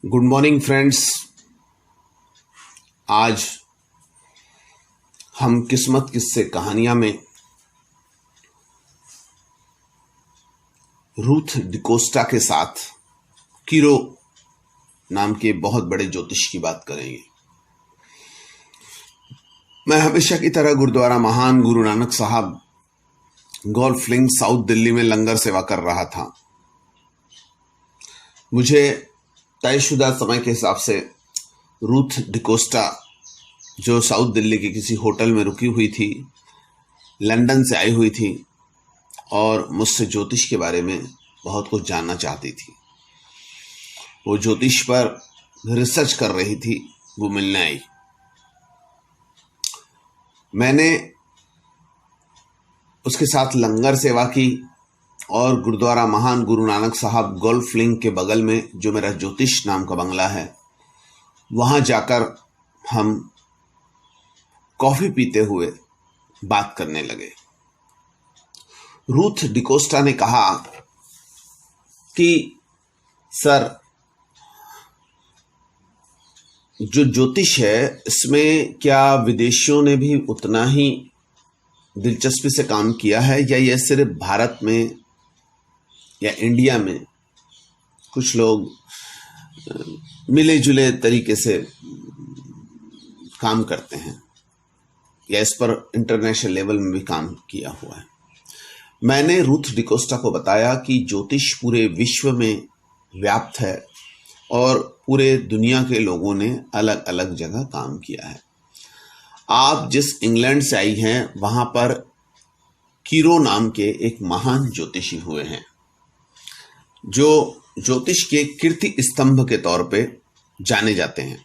Good morning friends. आज हम किस्मत किस्से कहानियां में रूथ डिकोस्टा के साथ कीरो नाम के बहुत बड़े ज्योतिष की बात करेंगे। मैं हमेशा की तरह गुरुद्वारा महान गुरु नानक साहब गोल्फ लिंक साउथ दिल्ली में लंगर सेवा कर रहा था। मुझे तयशुदा समय के हिसाब से रूथ डिकोस्टा, जो साउथ दिल्ली के किसी होटल में रुकी हुई थी, लंदन से आई हुई थी और मुझसे ज्योतिष के बारे में बहुत कुछ जानना चाहती थी। वो ज्योतिष पर रिसर्च कर रही थी, वो मिलने आई। मैंने उसके साथ लंगर सेवा की और गुरुद्वारा महान गुरु नानक साहब गोल्फ लिंक के बगल में जो मेरा ज्योतिष नाम का बंगला है, वहां जाकर हम कॉफी पीते हुए बात करने लगे। रूथ डिकोस्टा ने कहा कि सर, जो ज्योतिष है इसमें क्या विदेशियों ने भी उतना ही दिलचस्पी से काम किया है या यह सिर्फ भारत में या इंडिया में कुछ लोग मिले जुले तरीके से काम करते हैं, या इस पर इंटरनेशनल लेवल में भी काम किया हुआ है। मैंने रूथ डिकोस्टा को बताया कि ज्योतिष पूरे विश्व में व्याप्त है और पूरे दुनिया के लोगों ने अलग अलग जगह काम किया है। आप जिस इंग्लैंड से आई हैं वहां पर कीरो नाम के एक महान ज्योतिषी हुए हैं, जो ज्योतिष के कीर्ति स्तंभ के तौर पे जाने जाते हैं।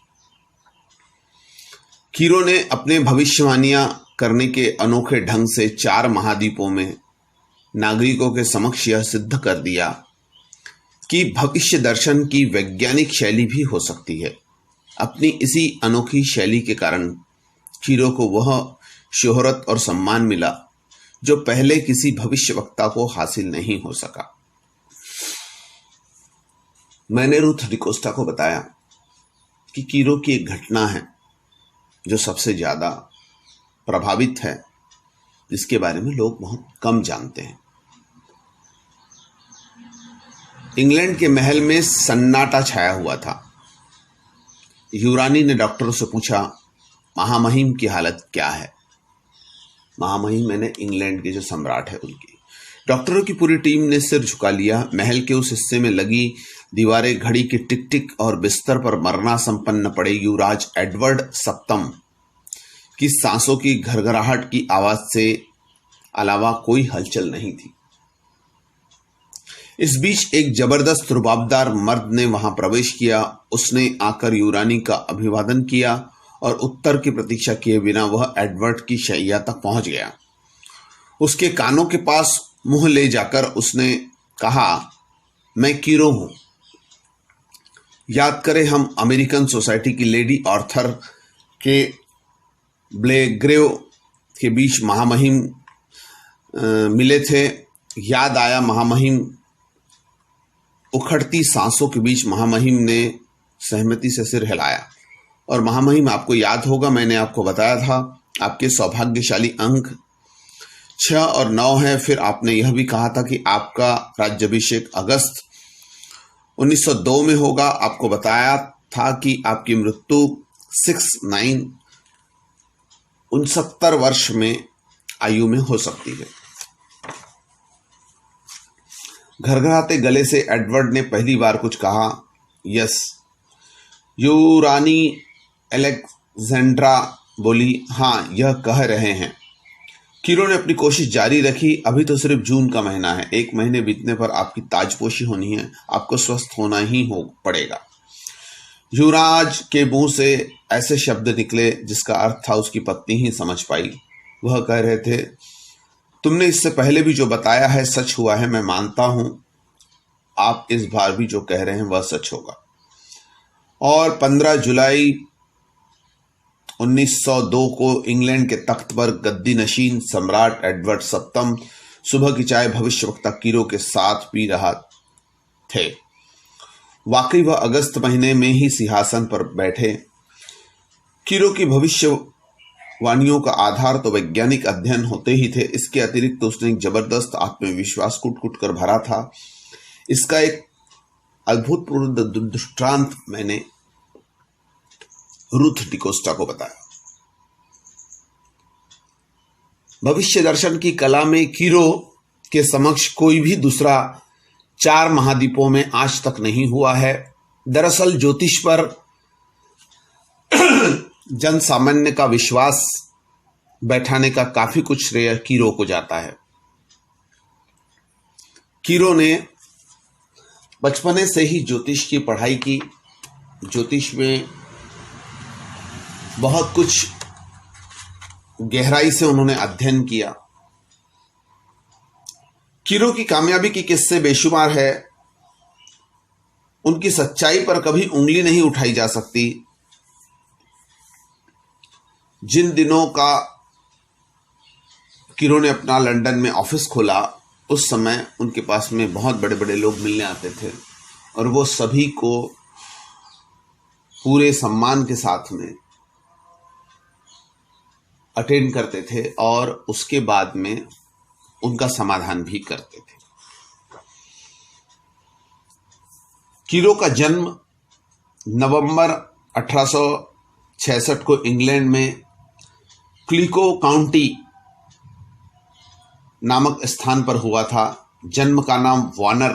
कीरो ने अपने भविष्यवाणियां करने के अनोखे ढंग से 4 महाद्वीपों में नागरिकों के समक्ष यह सिद्ध कर दिया कि भविष्य दर्शन की वैज्ञानिक शैली भी हो सकती है। अपनी इसी अनोखी शैली के कारण कीरो को वह शोहरत और सम्मान मिला जो पहले किसी भविष्यवक्ता को हासिल नहीं हो सका। मैंने रूथ डिकोस्टा को बताया कि कीरो की एक घटना है जो सबसे ज्यादा प्रभावित है, जिसके बारे में लोग बहुत कम जानते हैं। इंग्लैंड के महल में सन्नाटा छाया हुआ था। युवरानी ने डॉक्टरों से पूछा, महामहिम की हालत क्या है? महामहिम मैंने इंग्लैंड के जो सम्राट है उनकी। डॉक्टरों की पूरी टीम ने सिर झुका लिया। महल के उस हिस्से में लगी दीवारें घड़ी की टिक टिक और बिस्तर पर मरना संपन्न पड़े युवराज एडवर्ड सप्तम की सांसों की घरघराहट की आवाज से अलावा कोई हलचल नहीं थी। इस बीच एक जबरदस्त रुबाबदार मर्द ने वहां प्रवेश किया। उसने आकर युवरानी का अभिवादन किया और उत्तर की प्रतीक्षा किए बिना वह एडवर्ड की शैया तक पहुंच गया। उसके कानों के पास मुंह ले जाकर उसने कहा, मैं कीरो हूं। याद करें, हम अमेरिकन सोसाइटी की लेडी ऑर्थर के ब्लेग्रेव के बीच महामहिम मिले थे। याद आया, महामहिम। उखड़ती सांसों के बीच महामहिम ने सहमति से सिर हिलाया। और महामहिम, आपको याद होगा मैंने आपको बताया था आपके सौभाग्यशाली अंक 6 और 9 है। फिर आपने यह भी कहा था कि आपका राज्याभिषेक अगस्त 1902 में होगा। आपको बताया था कि आपकी मृत्यु 6-9 69 वर्ष में आयु में हो सकती है। घरघराते गले से एडवर्ड ने पहली बार कुछ कहा। यस। युवरानी एलेक्जेंड्रा बोली, हाँ यह कह रहे हैं। कीरो ने अपनी कोशिश जारी रखी। अभी तो सिर्फ जून का महीना है। 1 महीने बीतने पर आपकी ताजपोशी होनी है। आपको स्वस्थ होना ही पड़ेगा। युवराज के मुंह से ऐसे शब्द निकले जिसका अर्थ था उसकी पत्नी ही समझ पाई। वह कह रहे थे, तुमने इससे पहले भी जो बताया है सच हुआ है। मैं मानता हूं आप इस बार भी जो कह रहे हैं वह सच होगा। और 15 जुलाई 1902 को इंग्लैंड के तख्त पर गद्दी नशीन सम्राट एडवर्ड सप्तम सुबह की चाय भविष्यवक्ता कीरो के साथ पी रहा थे। वाकई वह अगस्त महीने में ही सिंहासन पर बैठे। कीरो की भविष्यवाणियों का आधार तो वैज्ञानिक अध्ययन होते ही थे, इसके अतिरिक्त उसने एक जबरदस्त आत्मविश्वास कुट-कुट कर भरा था। इसका एक अद्भुतपूर्ण दृष्टांत मैंने रूथ डिकोस्टा को बताया। भविष्य दर्शन की कला में कीरो के समक्ष कोई भी दूसरा 4 महाद्वीपों में आज तक नहीं हुआ है। दरअसल ज्योतिष पर जन सामान्य का विश्वास बैठाने का काफी कुछ श्रेय कीरो को जाता है। कीरो ने बचपने से ही ज्योतिष की पढ़ाई की। ज्योतिष में बहुत कुछ गहराई से उन्होंने अध्ययन किया। कीरो की कामयाबी की किस्से बेशुमार है। उनकी सच्चाई पर कभी उंगली नहीं उठाई जा सकती। जिन दिनों का कीरो ने अपना लंदन में ऑफिस खोला, उस समय उनके पास में बहुत बड़े बड़े लोग मिलने आते थे और वो सभी को पूरे सम्मान के साथ में अटेंड करते थे और उसके बाद में उनका समाधान भी करते थे। कीरो का जन्म नवंबर 1866 को इंग्लैंड में क्लिको काउंटी नामक स्थान पर हुआ था। जन्म का नाम वार्नर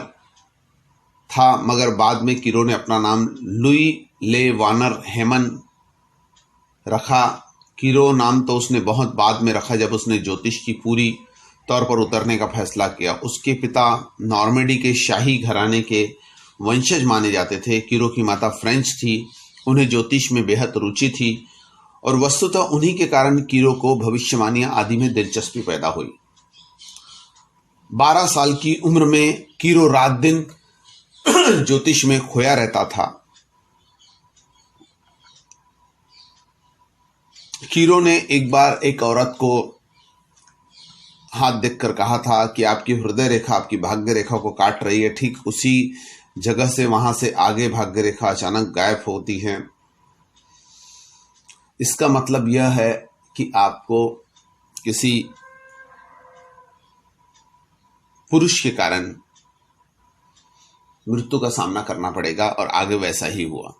था, मगर बाद में कीरो ने अपना नाम लुई ले वार्नर हेमन रखा। कीरो नाम तो उसने बहुत बाद में रखा, जब उसने ज्योतिष की पूरी तौर पर उतरने का फैसला किया। उसके पिता नॉर्मेडी के शाही घराने के वंशज माने जाते थे। कीरो की माता फ्रेंच थी। उन्हें ज्योतिष में बेहद रुचि थी और वस्तुतः उन्हीं के कारण कीरो को भविष्यवाणियां आदि में दिलचस्पी पैदा हुई। 12 साल की उम्र में कीरो रात दिन ज्योतिष में खोया रहता था। कीरो ने एक बार एक औरत को हाथ देखकर कहा था कि आपकी हृदय रेखा आपकी भाग्य रेखा को काट रही है। ठीक उसी जगह से वहां से आगे भाग्य रेखा अचानक गायब होती है। इसका मतलब यह है कि आपको किसी पुरुष के कारण मृत्यु का सामना करना पड़ेगा, और आगे वैसा ही हुआ।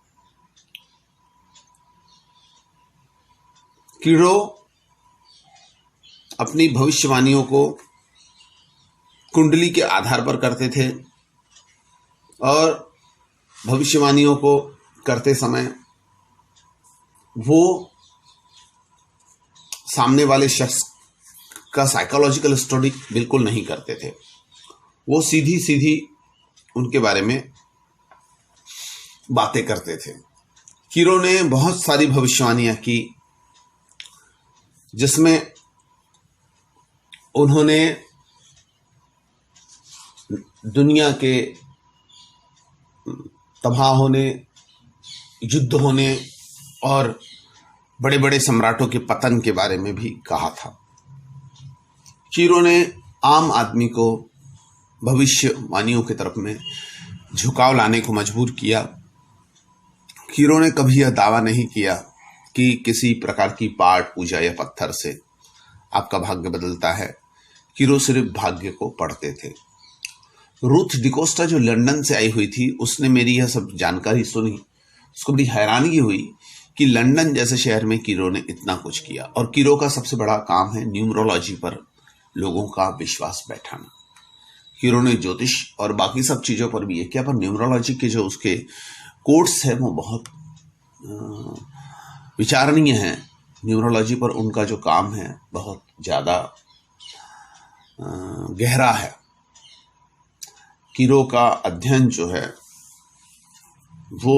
कीरो अपनी भविष्यवाणियों को कुंडली के आधार पर करते थे और भविष्यवाणियों को करते समय वो सामने वाले शख्स का साइकोलॉजिकल स्टडी बिल्कुल नहीं करते थे। वो सीधी सीधी उनके बारे में बातें करते थे। कीरो ने बहुत सारी भविष्यवाणियां की, जिसमें उन्होंने दुनिया के तबाह होने, युद्ध होने और बड़े बड़े सम्राटों के पतन के बारे में भी कहा था। कीरो ने आम आदमी को भविष्यवाणियों की तरफ में झुकाव लाने को मजबूर किया। कीरो ने कभी यह दावा नहीं किया कि किसी प्रकार की पाठ पूजा या पत्थर से आपका भाग्य बदलता है। कीरो सिर्फ भाग्य को पढ़ते थे। रूथ डिकोस्टा जो लंदन से आई हुई थी, उसने मेरी यह सब जानकारी सुनी। उसको बड़ी हैरानी हुई कि लंदन जैसे शहर में कीरो ने इतना कुछ किया। और कीरो का सबसे बड़ा काम है न्यूमरोलॉजी पर लोगों का विश्वास बैठाना। कीरो ने ज्योतिष और बाकी सब चीज़ों पर भी ये किया, पर न्यूमरोलॉजी के जो उसके कोर्स है वो बहुत विचारणीय है। न्यूमरोलॉजी पर उनका जो काम है बहुत ज़्यादा गहरा है। कीरो का अध्ययन जो है वो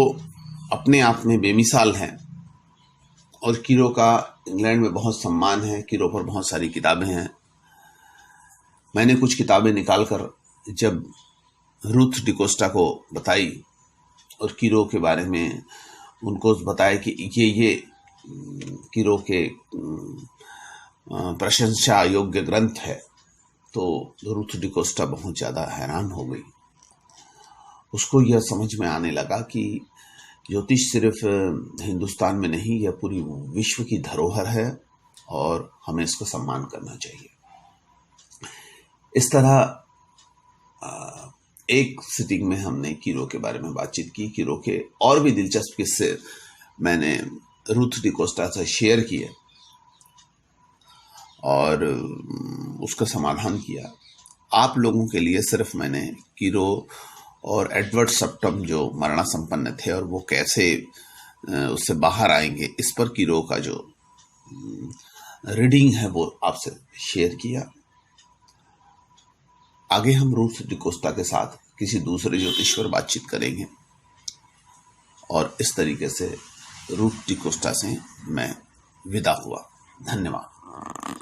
अपने आप में बेमिसाल है और कीरो का इंग्लैंड में बहुत सम्मान है। कीरो पर बहुत सारी किताबें हैं। मैंने कुछ किताबें निकालकर जब रूथ डिकोस्टा को बताई और कीरो के बारे में उनको बताया कि ये कीरो के प्रशंसा योग्य ग्रंथ है, तो रूथ डिकोस्टा बहुत ज़्यादा हैरान हो गई उसको यह समझ में आने लगा कि ज्योतिष सिर्फ हिंदुस्तान में नहीं, यह पूरी विश्व की धरोहर है और हमें इसका सम्मान करना चाहिए। इस तरह एक सिटिंग में हमने कीरो के बारे में बातचीत की। कीरो के और भी दिलचस्प किस्से मैंने रूथ डिकोस्टा से शेयर किए और उसका समाधान किया। आप लोगों के लिए सिर्फ मैंने कीरो और एडवर्ड सप्टम जो मरणासंपन्न थे और वो कैसे उससे बाहर आएंगे, इस पर कीरो का जो रीडिंग है वो आपसे शेयर किया। आगे हम रूथ डिकोस्टा के साथ किसी दूसरे ज्योतिष पर बातचीत करेंगे और इस तरीके से रूथ डिकोस्टा से मैं विदा हुआ। धन्यवाद।